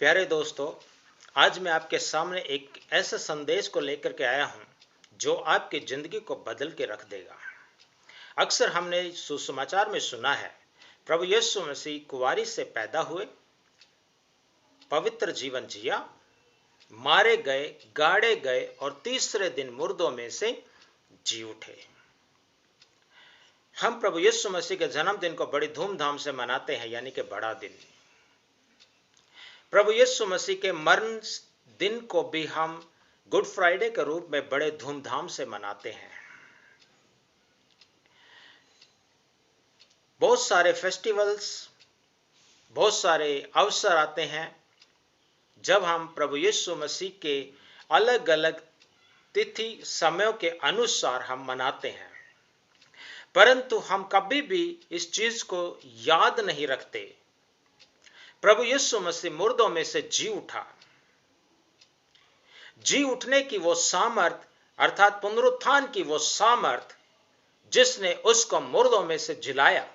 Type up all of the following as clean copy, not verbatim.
प्यारे दोस्तों, आज मैं आपके सामने एक ऐसे संदेश को लेकर के आया हूं जो आपकी जिंदगी को बदल के रख देगा। अक्सर हमने सुसमाचार में सुना है, प्रभु यीशु मसीह कुंवारी से पैदा हुए, पवित्र जीवन जिया, मारे गए, गाड़े गए और तीसरे दिन मुर्दों में से जी उठे। हम प्रभु यीशु मसीह के जन्मदिन को बड़ी धूमधाम से मनाते हैं, यानी कि बड़ा दिन। प्रभु यीशु मसीह के मरण दिन को भी हम गुड फ्राइडे के रूप में बड़े धूमधाम से मनाते हैं। बहुत सारे फेस्टिवल्स, बहुत सारे अवसर आते हैं जब हम प्रभु यीशु मसीह के अलग अलग तिथि समयों के अनुसार हम मनाते हैं, परंतु हम कभी भी इस चीज को याद नहीं रखते। प्रभु यीशु मसीह मुर्दों में से जी उठा। जी उठने की वो सामर्थ, अर्थात पुनरुत्थान की वो सामर्थ जिसने उसको मुर्दों में से जिलाया,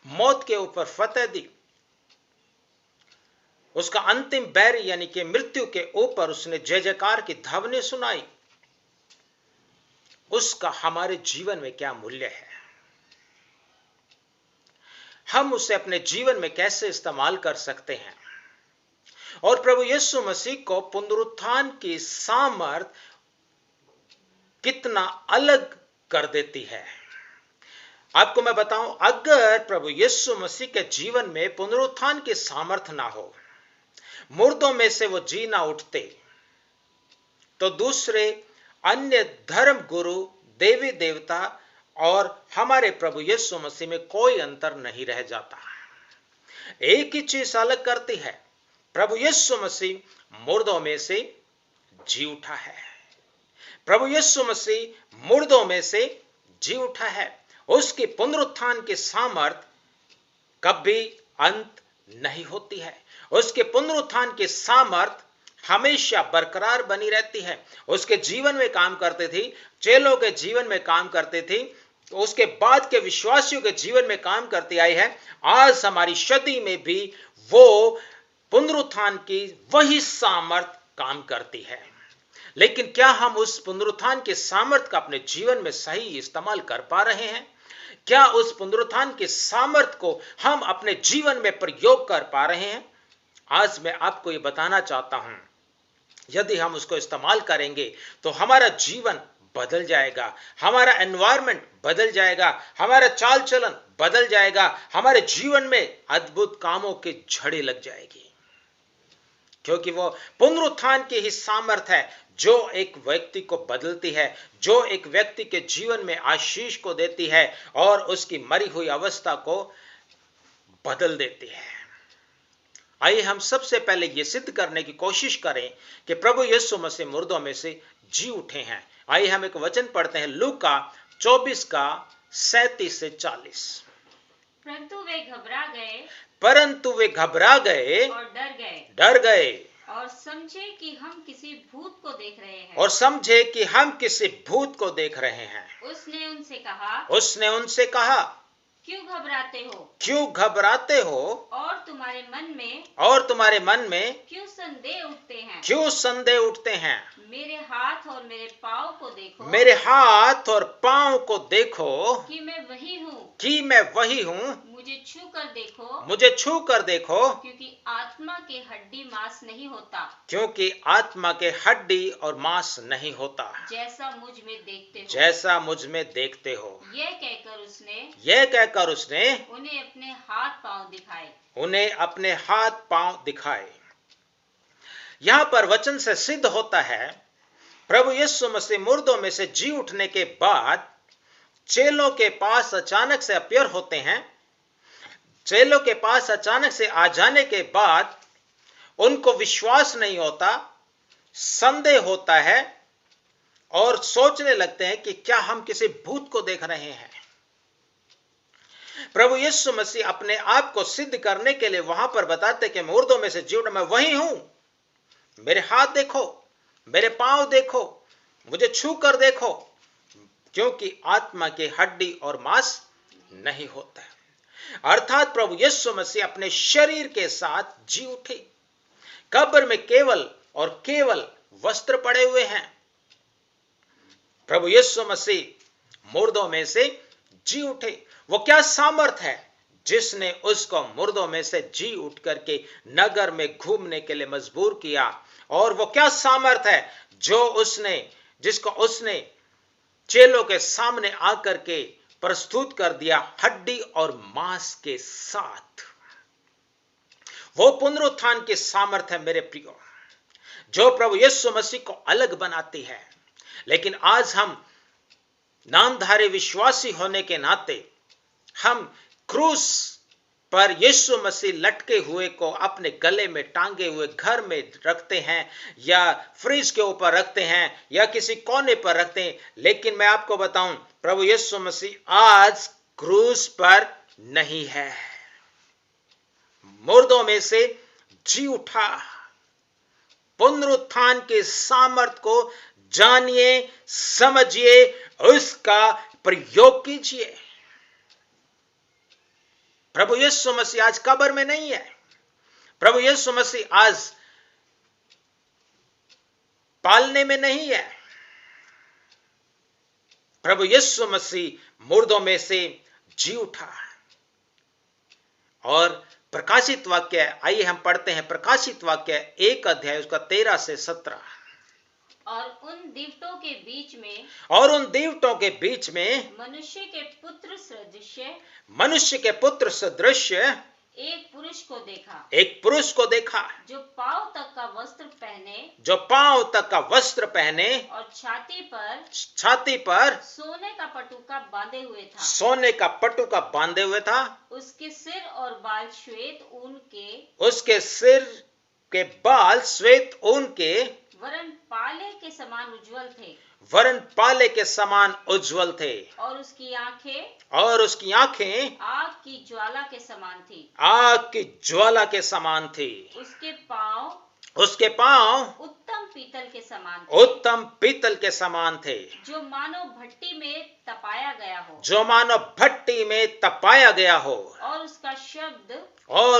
मौत के ऊपर फतेह दी, उसका अंतिम बैर यानी कि मृत्यु के ऊपर उसने जय जयकार की ध्वनि सुनाई, उसका हमारे जीवन में क्या मूल्य है, हम उसे अपने जीवन में कैसे इस्तेमाल कर सकते हैं। और प्रभु यीशु मसीह को पुनरुत्थान की सामर्थ कितना अलग कर देती है। आपको मैं बताऊं, अगर प्रभु यीशु मसीह के जीवन में पुनरुत्थान की सामर्थ ना हो, मुर्दों में से वो जी ना उठते, तो दूसरे अन्य धर्म गुरु, देवी देवता और हमारे प्रभु यीशु मसीह में कोई अंतर नहीं रह जाता। एक ही चीज अलग करती है, प्रभु यीशु मसीह मुर्दों में से जी उठा है। प्रभु यीशु मसीह मुर्दों में से जी उठा है। उसकी पुनरुत्थान की सामर्थ कभी अंत नहीं होती है। उसके पुनरुत्थान की सामर्थ हमेशा बरकरार बनी रहती है। उसके जीवन में काम करती थी, चेलों के जीवन में काम करती थी, तो उसके बाद के विश्वासियों के जीवन में काम करती आई है। आज हमारी सदी में भी वो पुनरुत्थान की वही सामर्थ काम करती है। लेकिन क्या हम उस पुनरुत्थान के सामर्थ का अपने जीवन में सही इस्तेमाल कर पा रहे हैं? क्या उस पुनरुत्थान के सामर्थ को हम अपने जीवन में प्रयोग कर पा रहे हैं? आज मैं आपको ये बताना चाहता हूं, यदि हम उसको इस्तेमाल करेंगे तो हमारा जीवन बदल जाएगा, हमारा एनवायरनमेंट बदल जाएगा, हमारा चाल चलन बदल जाएगा, हमारे जीवन में अद्भुत कामों की झड़ी लग जाएगी। क्योंकि वो पुनरुत्थान की ही सामर्थ है जो एक व्यक्ति को बदलती है, जो एक व्यक्ति के जीवन में आशीष को देती है और उसकी मरी हुई अवस्था को बदल देती है। आइए हम सबसे पहले यह सिद्ध करने की कोशिश करें कि प्रभु यीशु मसीह मुर्दों में से जी उठे हैं। आइए हम एक वचन पढ़ते हैं, लूका 24 का 37 से 40। परंतु वे घबरा गए और डर गए और समझे कि हम किसी भूत को देख रहे हैं। उसने उनसे कहा, क्यों घबराते हो और तुम्हारे मन में क्यों संदेह उठते हैं? मेरे हाथ और मेरे पाँव को देखो कि मैं वही हूँ। मुझे छू कर देखो क्योंकि आत्मा के हड्डी और मांस नहीं होता जैसा मुझ में देखते हो। यह कहकर उसने उन्हें अपने हाथ पांव दिखाए। यहां पर वचन से सिद्ध होता है, प्रभु यीशु मसीह मुर्दों में से जी उठने के बाद चेलों के पास अचानक से अपीयर होते हैं। चेलों के पास अचानक से आ जाने के बाद उनको विश्वास नहीं होता, संदेह होता है और सोचने लगते हैं कि क्या हम किसी भूत को देख रहे हैं। प्रभु यीशु मसीह अपने आप को सिद्ध करने के लिए वहां पर बताते कि मुर्दों में से जी उठा, मैं वही हूं, मेरे हाथ देखो, मेरे पांव देखो, मुझे छू कर देखो, क्योंकि आत्मा की हड्डी और मांस नहीं होता है। अर्थात प्रभु यीशु मसीह अपने शरीर के साथ जी उठे। कब्र में केवल और केवल वस्त्र पड़े हुए हैं। प्रभु यीशु मसीह मुर्दों में से जी उठे। वो क्या सामर्थ है जिसने उसको मुर्दों में से जी उठ करके नगर में घूमने के लिए मजबूर किया। और वो क्या सामर्थ है जिसको उसने चेलों के सामने आकर के प्रस्तुत कर दिया हड्डी और मांस के साथ। वो पुनरुत्थान की सामर्थ है मेरे प्रियो, जो प्रभु यीशु मसीह को अलग बनाती है। लेकिन आज हम नामधारी विश्वासी होने के नाते हम क्रूस पर यीशु मसीह लटके हुए को अपने गले में टांगे हुए घर में रखते हैं या फ्रिज के ऊपर रखते हैं या किसी कोने पर रखते हैं। लेकिन मैं आपको बताऊं, प्रभु यीशु मसीह आज क्रूस पर नहीं है, मुर्दों में से जी उठा। पुनरुत्थान के सामर्थ को जानिए, समझिए, उसका प्रयोग कीजिए। प्रभु यीशु मसीह आज कब्र में नहीं है। प्रभु यीशु मसीह आज पालने में नहीं है। प्रभु यीशु मसीह मुर्दों में से जी उठा। और प्रकाशित वाक्य, आइए हम पढ़ते हैं प्रकाशित वाक्य 1 अध्याय उसका 13 से 17। और उन दीवटों के बीच में मनुष्य के पुत्र सदृश एक पुरुष को देखा जो पांव तक का वस्त्र पहने और छाती पर सोने का पटुका बांधे हुए था। उसके सिर और बाल श्वेत ऊन के वरन पाले के समान उज्ज्वल थे। और उसकी आंखें आग की ज्वाला के समान थी। उसके पांव उत्तम पीतल के समान थे। जो मानो भट्टी में तपाया गया हो। और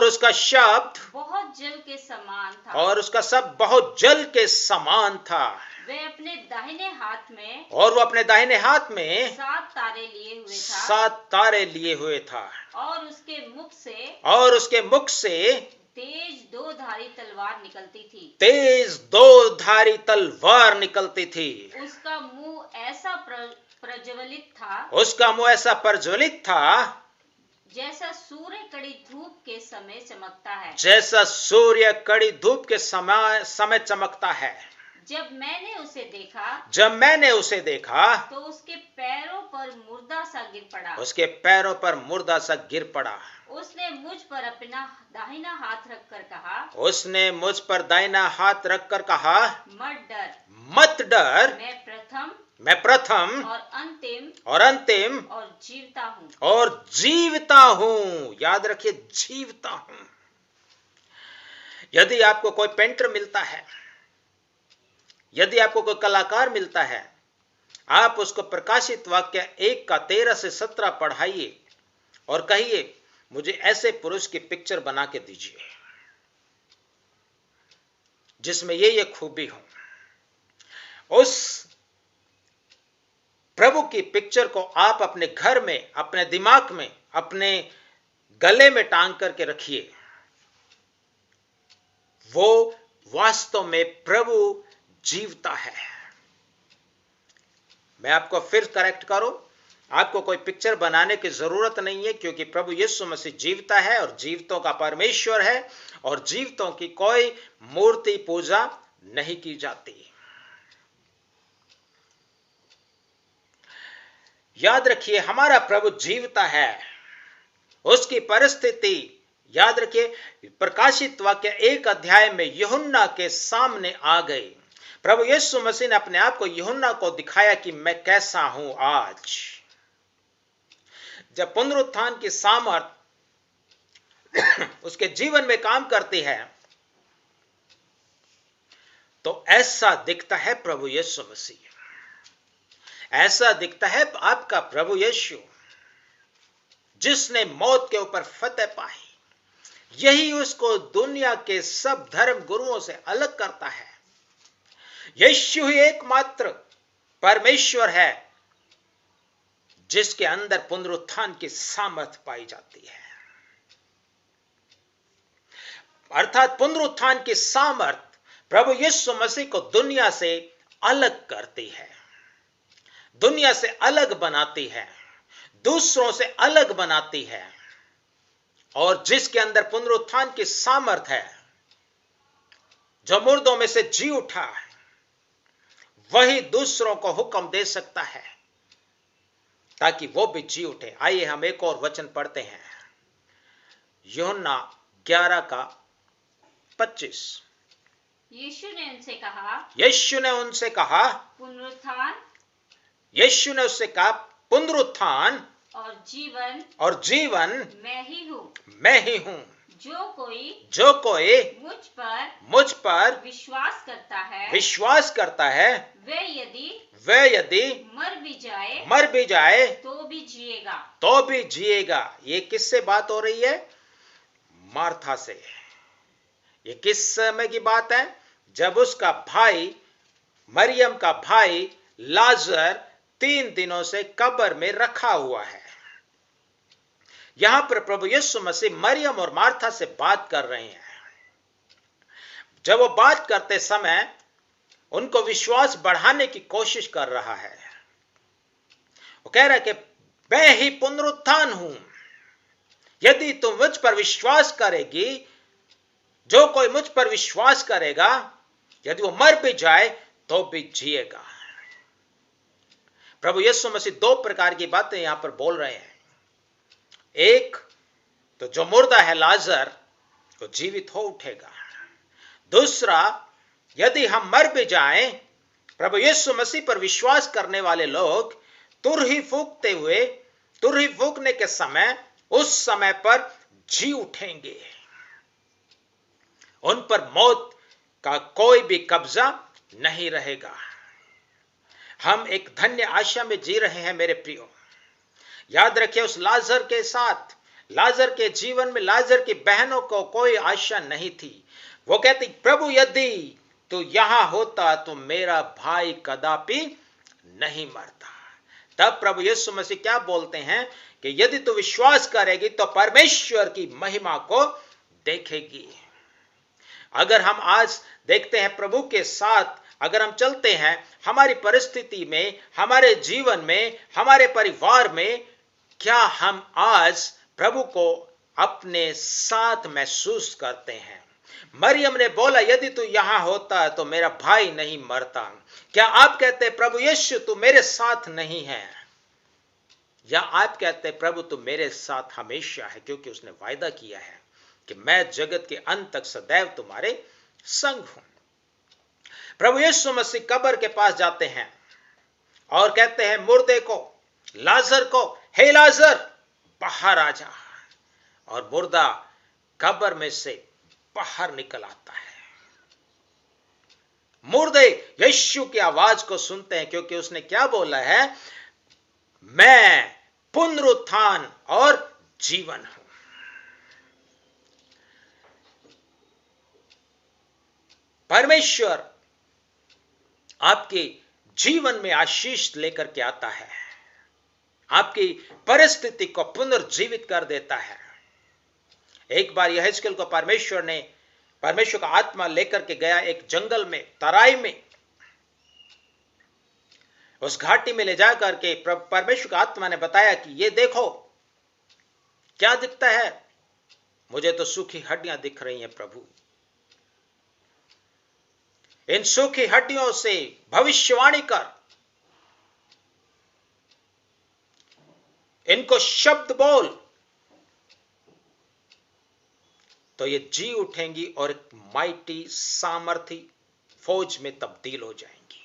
उसका शब्द बहुत जल के समान था। और उसका शब्द बहुत जल के समान था। वो अपने दाहिने हाथ में 7 तारे लिए हुए था। और उसके मुख से तेज दो धारी तलवार निकलती थी। उसका मुंह ऐसा प्रज्वलित था जैसा सूर्य कड़ी धूप के समय चमकता है। जब मैंने उसे देखा तो उसके पैरों पर मुर्दा सा गिर पड़ा। उसने मुझ पर अपना दाहिना हाथ रखकर कहा मत डर, मैं प्रथम और अंतिम और जीवता हूं। याद रखिए, जीवता हूं। यदि आपको कोई पेंटर मिलता है, यदि आपको कोई कलाकार मिलता है, आप उसको प्रकाशित वाक्य 1 का 13 से 17 पढ़ाइए और कहिए मुझे ऐसे पुरुष की पिक्चर बना के दीजिए जिसमें ये खूबी हो। उस प्रभु की पिक्चर को आप अपने घर में, अपने दिमाग में, अपने गले में टांग करके रखिए। वो वास्तव में प्रभु जीवता है। मैं आपको फिर करेक्ट करूं, आपको कोई पिक्चर बनाने की जरूरत नहीं है, क्योंकि प्रभु यीशु मसीह जीवता है और जीवतों का परमेश्वर है और जीवतों की कोई मूर्ति पूजा नहीं की जाती। याद रखिए, हमारा प्रभु जीवता है। उसकी परिस्थिति याद रखिए, प्रकाशित वाक्य 1 अध्याय में यूहन्ना के सामने आ गई। प्रभु यीशु मसीह ने अपने आप को यूहन्ना को दिखाया कि मैं कैसा हूं। आज जब पुनरुत्थान की सामर्थ उसके जीवन में काम करती है तो ऐसा दिखता है प्रभु यीशु मसीह, ऐसा दिखता है आपका प्रभु यीशु। जिसने मौत के ऊपर फतेह पाई, यही उसको दुनिया के सब धर्म गुरुओं से अलग करता है। यीशु ही एकमात्र परमेश्वर है जिसके अंदर पुनरुत्थान की सामर्थ पाई जाती है। अर्थात पुनरुत्थान की सामर्थ प्रभु यीशु मसीह को दुनिया से अलग करती है, दुनिया से अलग बनाती है, दूसरों से अलग बनाती है। और जिसके अंदर पुनरुत्थान की सामर्थ है, जो मुर्दों में से जी उठा है, वही दूसरों को हुक्म दे सकता है ताकि वो भी जी उठे। आइए हम एक और वचन पढ़ते हैं, यूहन्ना 11:25। यीशु ने उनसे कहा, यीशु ने उससे कहा, पुनरुत्थान और जीवन मैं ही हूं। जो कोई मुझ पर विश्वास करता है, वे यदि मर भी जाए तो भी जिएगा। ये किससे बात हो रही है? मार्था से। ये किस समय की बात है? जब उसका भाई, मरियम का भाई लाजर 3 दिनों से कब्र में रखा हुआ है। यहां पर प्रभु यीशु मसीह मरियम और मार्था से बात कर रहे हैं। जब वो बात करते समय उनको विश्वास बढ़ाने की कोशिश कर रहा है। वो कह रहा है कि मैं ही पुनरुत्थान हूं, यदि तुम मुझ पर विश्वास करेगी, जो कोई मुझ पर विश्वास करेगा, यदि वो मर भी जाए तो भी जिएगा। प्रभु यीशु मसीह 2 प्रकार की बातें यहां पर बोल रहे हैं। एक तो जो मुर्दा है लाजर, वो जीवित हो उठेगा। दूसरा, यदि हम मर भी जाएं, प्रभु यीशु मसीह पर विश्वास करने वाले लोग तुरही फूकने के समय, उस समय पर जी उठेंगे। उन पर मौत का कोई भी कब्जा नहीं रहेगा। हम एक धन्य आशा में जी रहे हैं मेरे प्रियो। याद रखिए, उस लाजर के साथ, लाजर के जीवन में लाजर की बहनों को कोई आशा नहीं थी। वो कहती, प्रभु यदि तू यहां होता तो मेरा भाई कदापि नहीं मरता। तब प्रभु यीशु मसीह क्या बोलते हैं कि यदि तू विश्वास करेगी तो परमेश्वर की महिमा को देखेगी। अगर हम आज देखते हैं प्रभु के साथ अगर हम चलते हैं, हमारी परिस्थिति में, हमारे जीवन में, हमारे परिवार में, क्या हम आज प्रभु को अपने साथ महसूस करते हैं? मरियम ने बोला, यदि तू यहां होता तो मेरा भाई नहीं मरता। क्या आप कहते प्रभु यीशु तू मेरे साथ नहीं है? या आप कहते प्रभु तू मेरे साथ हमेशा है, क्योंकि उसने वायदा किया है कि मैं जगत के अंत तक सदैव तुम्हारे संग हूं। प्रभु यीशु मसीह कब्र के पास जाते हैं और कहते हैं मुर्दे को, लाजर को, हे लाजर बाहर आ जा। और मुर्दा कब्र में से बाहर निकल आता है। मुर्दे यीशु की आवाज को सुनते हैं, क्योंकि उसने क्या बोला है? मैं पुनरुत्थान और जीवन हूं। परमेश्वर आपके जीवन में आशीष लेकर के आता है, आपकी परिस्थिति को पुनर्जीवित कर देता है। एक बार यहेजकेल को परमेश्वर का आत्मा लेकर के गया एक जंगल में, तराई में। उस घाटी में ले जाकर के परमेश्वर का आत्मा ने बताया कि ये देखो क्या दिखता है? मुझे तो सूखी हड्डियां दिख रही हैं प्रभु। इन सूखी हड्डियों से भविष्यवाणी कर, इनको शब्द बोल, तो ये जी उठेंगी और एक माइटी सामर्थी फौज में तब्दील हो जाएंगी।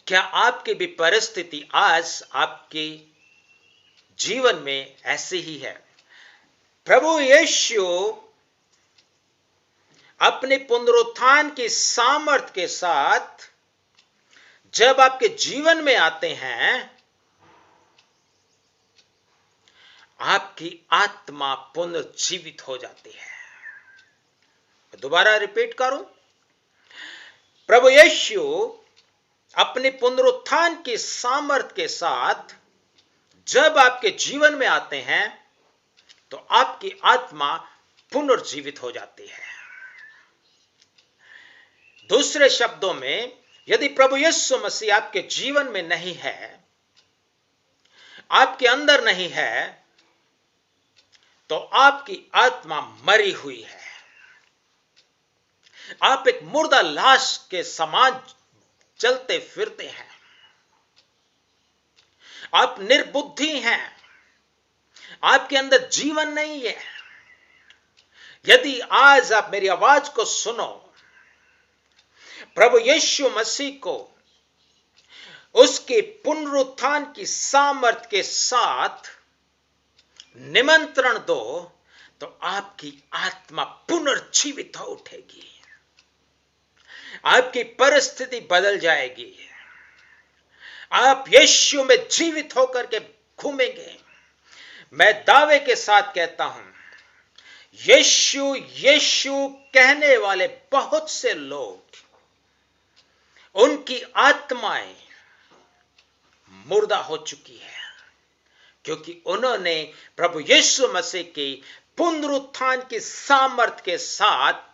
क्या आपकी भी परिस्थिति आज आपके जीवन में ऐसी ही है? प्रभु यीशु अपने पुनरुत्थान की सामर्थ के साथ जब आपके जीवन में आते हैं, आपकी आत्मा पुनर्जीवित हो जाती है। दोबारा रिपीट करूं, प्रभु यीशु अपने पुनरुत्थान की सामर्थ के साथ जब आपके जीवन में आते हैं तो आपकी आत्मा पुनर्जीवित हो जाती है। दूसरे शब्दों में, यदि प्रभु यीशु मसीह आपके जीवन में नहीं है, आपके अंदर नहीं है, तो आपकी आत्मा मरी हुई है। आप एक मुर्दा लाश के समान चलते फिरते हैं। आप निर्बुद्धि हैं, आपके अंदर जीवन नहीं है। यदि आज आप मेरी आवाज को सुनो, प्रभु यीशु मसीह को उसके पुनरुत्थान की सामर्थ के साथ निमंत्रण दो, तो आपकी आत्मा पुनर्जीवित हो उठेगी। आपकी परिस्थिति बदल जाएगी। आप यीशु में जीवित होकर के घूमेंगे। मैं दावे के साथ कहता हूं, यीशु यीशु कहने वाले बहुत से लोग, उनकी आत्माएं मुर्दा हो चुकी है, क्योंकि उन्होंने प्रभु यीशु मसीह की पुनरुत्थान की सामर्थ के साथ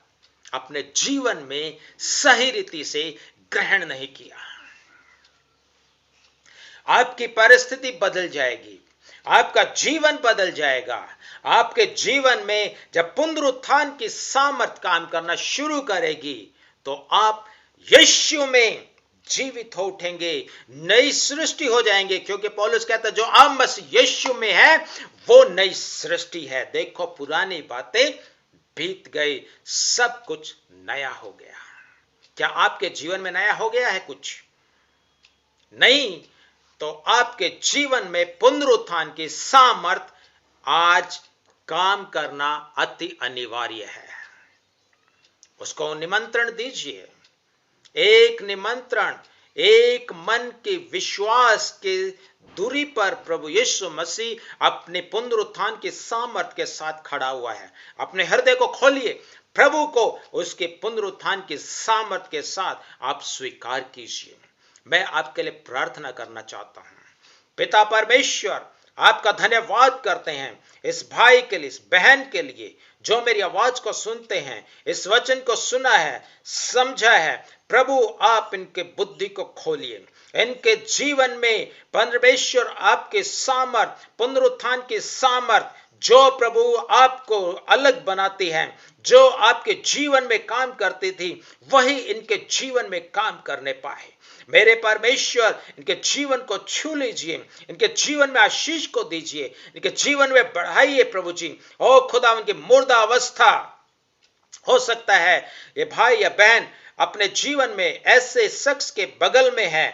अपने जीवन में सही रीति से ग्रहण नहीं किया। आपकी परिस्थिति बदल जाएगी, आपका जीवन बदल जाएगा। आपके जीवन में जब पुनरुत्थान की सामर्थ काम करना शुरू करेगी, तो आप यीशु में जीवित हो उठेंगे, नई सृष्टि हो जाएंगे। क्योंकि पौलुस कहता है, जो आप मसीह यीशु में है वो नई सृष्टि है। देखो, पुरानी बातें बीत गई, सब कुछ नया हो गया। क्या आपके जीवन में नया हो गया है? कुछ नहीं, तो आपके जीवन में पुनरुत्थान की सामर्थ आज काम करना अति अनिवार्य है। उसको निमंत्रण दीजिए। एक निमंत्रण, एक मन के विश्वास के दूरी पर प्रभु यीशु मसीह अपने पुनरुत्थान की सामर्थ के साथ खड़ा हुआ है। अपने हृदय को खोलिए, प्रभु को उसके पुनरुत्थान की सामर्थ के साथ आप स्वीकार कीजिए। मैं आपके लिए प्रार्थना करना चाहता हूं। पिता परमेश्वर, आपका धन्यवाद करते हैं इस भाई के लिए, इस बहन के लिए जो मेरी आवाज को सुनते हैं, इस वचन को सुना है, समझा है। प्रभु, आप इनके बुद्धि को खोलिए, इनके जीवन में परमेश्वर आपके सामर्थ, पुनरुत्थान की सामर्थ जो प्रभु आपको अलग बनाती है, जो आपके जीवन में काम करती थी, वही इनके जीवन में काम करने पाए। मेरे परमेश्वर, इनके जीवन को छू लीजिए, इनके जीवन में आशीष को दीजिए, इनके जीवन में बढ़ाइए प्रभु जी। ओ खुदा, उनकी मुर्दा अवस्था, हो सकता है ये भाई या बहन अपने जीवन में ऐसे शख्स के बगल में है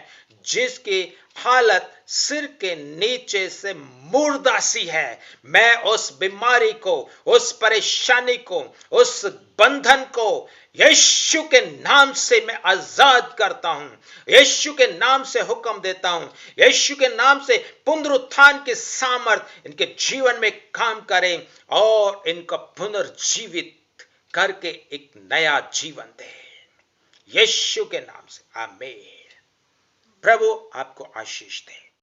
जिसकी हालत सिर के नीचे से मुर्दा सी है। मैं उस बीमारी को, उस परेशानी को, उस बंधन को यीशु के नाम से मैं आजाद करता हूं। यीशु के नाम से हुक्म देता हूं, यीशु के नाम से पुनरुत्थान की सामर्थ इनके जीवन में काम करें और इनको पुनर्जीवित करके एक नया जीवन दे, यीशु के नाम से, आमीन। प्रभु आपको आशीष दे।